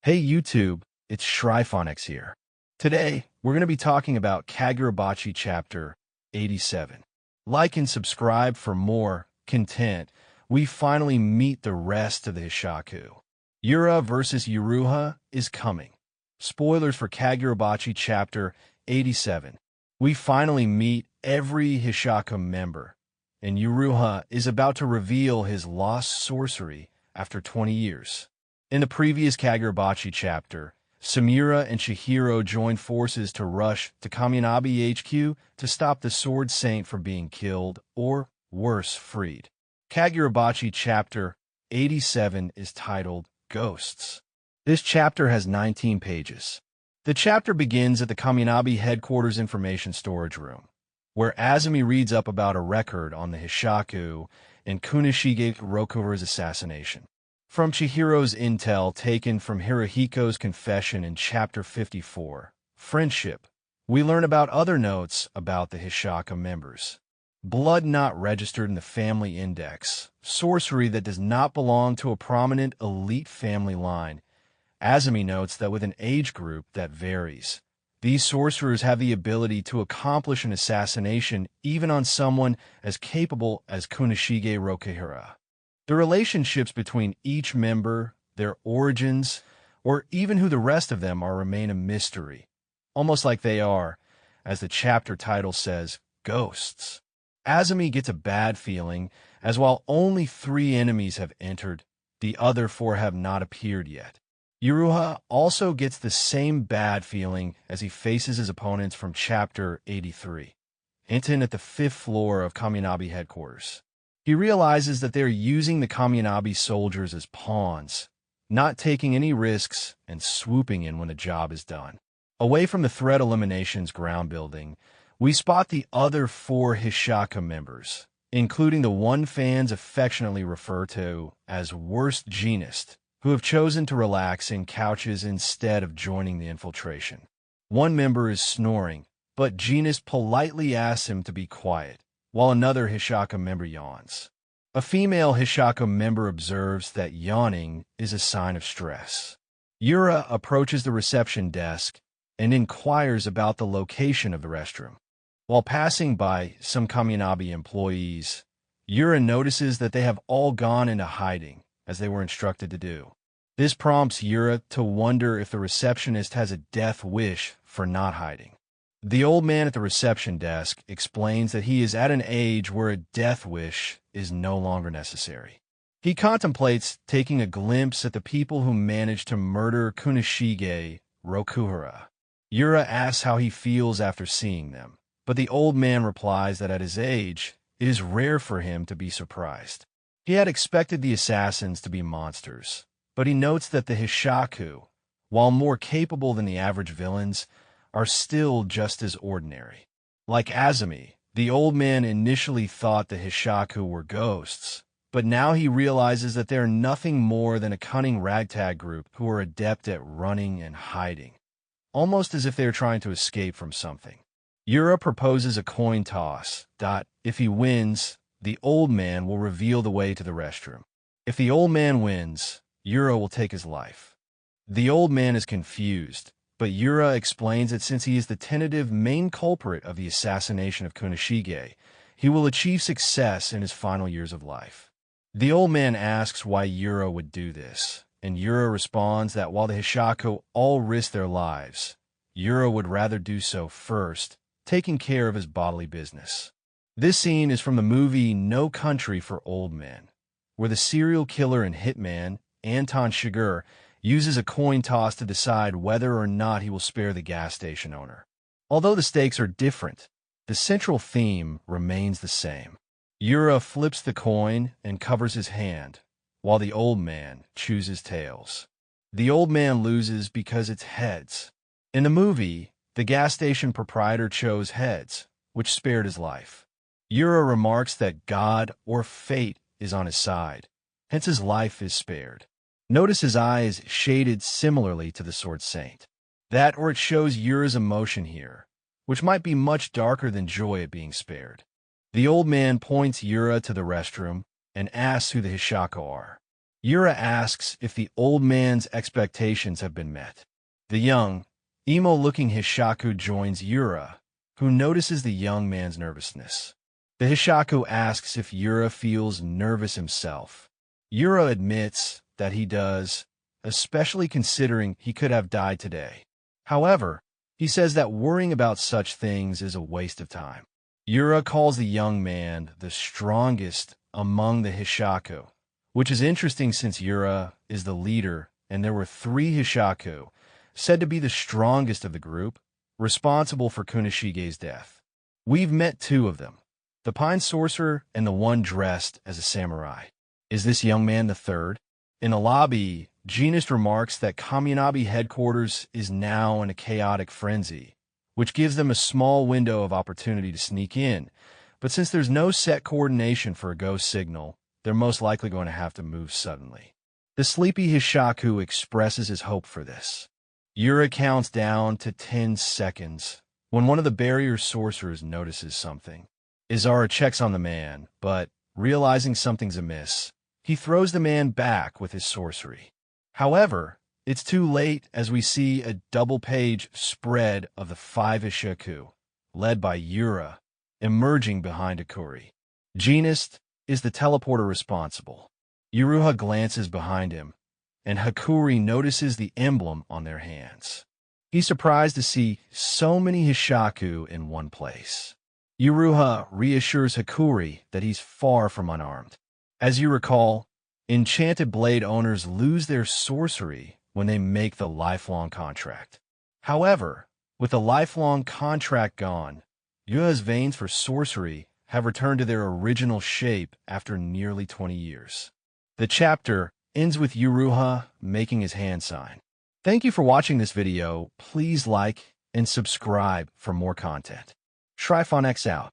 Hey YouTube, it's ShryphonX here. Today, we're going to be talking about Kagurabachi Chapter 87. Like and subscribe for more content. We finally meet the rest of the Hishaku. Yura versus Uruha is coming. Spoilers for Kagurabachi Chapter 87. We finally meet every Hishaku member, and Uruha is about to reveal his lost sorcery after 20 years. In the previous Kagurabachi chapter, Samura and Chihiro joined forces to rush to Kaminabi HQ to stop the Sword Saint from being killed, or, worse, freed. Kagurabachi chapter 87 is titled Ghosts. This chapter has 19 pages. The chapter begins at the Kaminabi headquarters information storage room, where Azumi reads up about a record on the Hishaku and Kunishige Rokuura's assassination. From Chihiro's intel taken from Hirohiko's confession in Chapter 54, Friendship, we learn about other notes about the Hishaku members. Blood not registered in the family index, sorcery that does not belong to a prominent elite family line. Azumi notes that with an age group that varies, these sorcerers have the ability to accomplish an assassination even on someone as capable as Kunishige Rokuura. The relationships between each member, their origins, or even who the rest of them are remain a mystery, almost like they are, as the chapter title says, ghosts. Azumi gets a bad feeling, as while only 3 enemies have entered, the other 4 have not appeared yet. Uruha also gets the same bad feeling as he faces his opponents from Chapter 83, hinted at the 5th floor of Kaminabi headquarters. He realizes that they're using the Kaminabi soldiers as pawns, not taking any risks and swooping in when the job is done. Away from the threat elimination's ground building, we spot the other 4 Hishaku members, including the one fans affectionately refer to as Worst Genist, who have chosen to relax in couches instead of joining the infiltration. One member is snoring, but Genist politely asks him to be quiet, while another Hishaku member yawns. A female Hishaku member observes that yawning is a sign of stress. Yura approaches the reception desk and inquires about the location of the restroom. While passing by some Kaminabi employees, Yura notices that they have all gone into hiding, as they were instructed to do. This prompts Yura to wonder if the receptionist has a death wish for not hiding. The old man at the reception desk explains that he is at an age where a death wish is no longer necessary. He contemplates taking a glimpse at the people who managed to murder Kunishige Rokuura. Yura asks how he feels after seeing them, but the old man replies that at his age, it is rare for him to be surprised. He had expected the assassins to be monsters, but he notes that the Hishaku, while more capable than the average villains, are still just as ordinary. Like Azumi, the old man initially thought the Hishaku were ghosts, but now he realizes that they are nothing more than a cunning ragtag group who are adept at running and hiding, almost as if they are trying to escape from something. Yura proposes a coin toss. If he wins, the old man will reveal the way to the restroom. If the old man wins, Yura will take his life. The old man is confused, but Yura explains that since he is the tentative main culprit of the assassination of Kunishige, he will achieve success in his final years of life. The old man asks why Yura would do this, and Yura responds that while the Hishaku all risk their lives, Yura would rather do so first, taking care of his bodily business. This scene is from the movie No Country for Old Men, where the serial killer and hitman, Anton Chigurh, uses a coin toss to decide whether or not he will spare the gas station owner. Although the stakes are different, the central theme remains the same. Yura flips the coin and covers his hand, while the old man chooses tails. The old man loses because it's heads. In the movie, the gas station proprietor chose heads, which spared his life. Yura remarks that God or fate is on his side, hence his life is spared. Notice his eyes shaded similarly to the Sword Saint. That or it shows Yura's emotion here, which might be much darker than joy at being spared. The old man points Yura to the restroom and asks who the Hishaku are. Yura asks if the old man's expectations have been met. The young, emo-looking Hishaku joins Yura, who notices the young man's nervousness. The Hishaku asks if Yura feels nervous himself. Yura admits that he does, especially considering he could have died today. However, he says that worrying about such things is a waste of time. Yura calls the young man the strongest among the Hishaku, which is interesting since Yura is the leader and there were 3 Hishaku, said to be the strongest of the group, responsible for Kunishige's death. We've met 2 of them, the Pine Sorcerer and the one dressed as a samurai. Is this young man the 3rd? In a lobby, Genist remarks that Kaminabi headquarters is now in a chaotic frenzy, which gives them a small window of opportunity to sneak in, but since there's no set coordination for a go signal, they're most likely going to have to move suddenly. The sleepy Hishaku expresses his hope for this. Yura counts down to 10 seconds when one of the barrier sorcerers notices something. Izara checks on the man, but, realizing something's amiss, he throws the man back with his sorcery. However, it's too late as we see a double-page spread of the 5 Hishaku, led by Yura, emerging behind Akuri. Genist is the teleporter responsible. Uruha glances behind him, and Hakuri notices the emblem on their hands. He's surprised to see so many Hishaku in one place. Uruha reassures Hakuri that he's far from unarmed. As you recall, enchanted blade owners lose their sorcery when they make the lifelong contract. However, with the lifelong contract gone, Yua's veins for sorcery have returned to their original shape after nearly 20 years. The chapter ends with Uruha making his hand sign. Thank you for watching this video. Please like and subscribe for more content. ShryphonX out.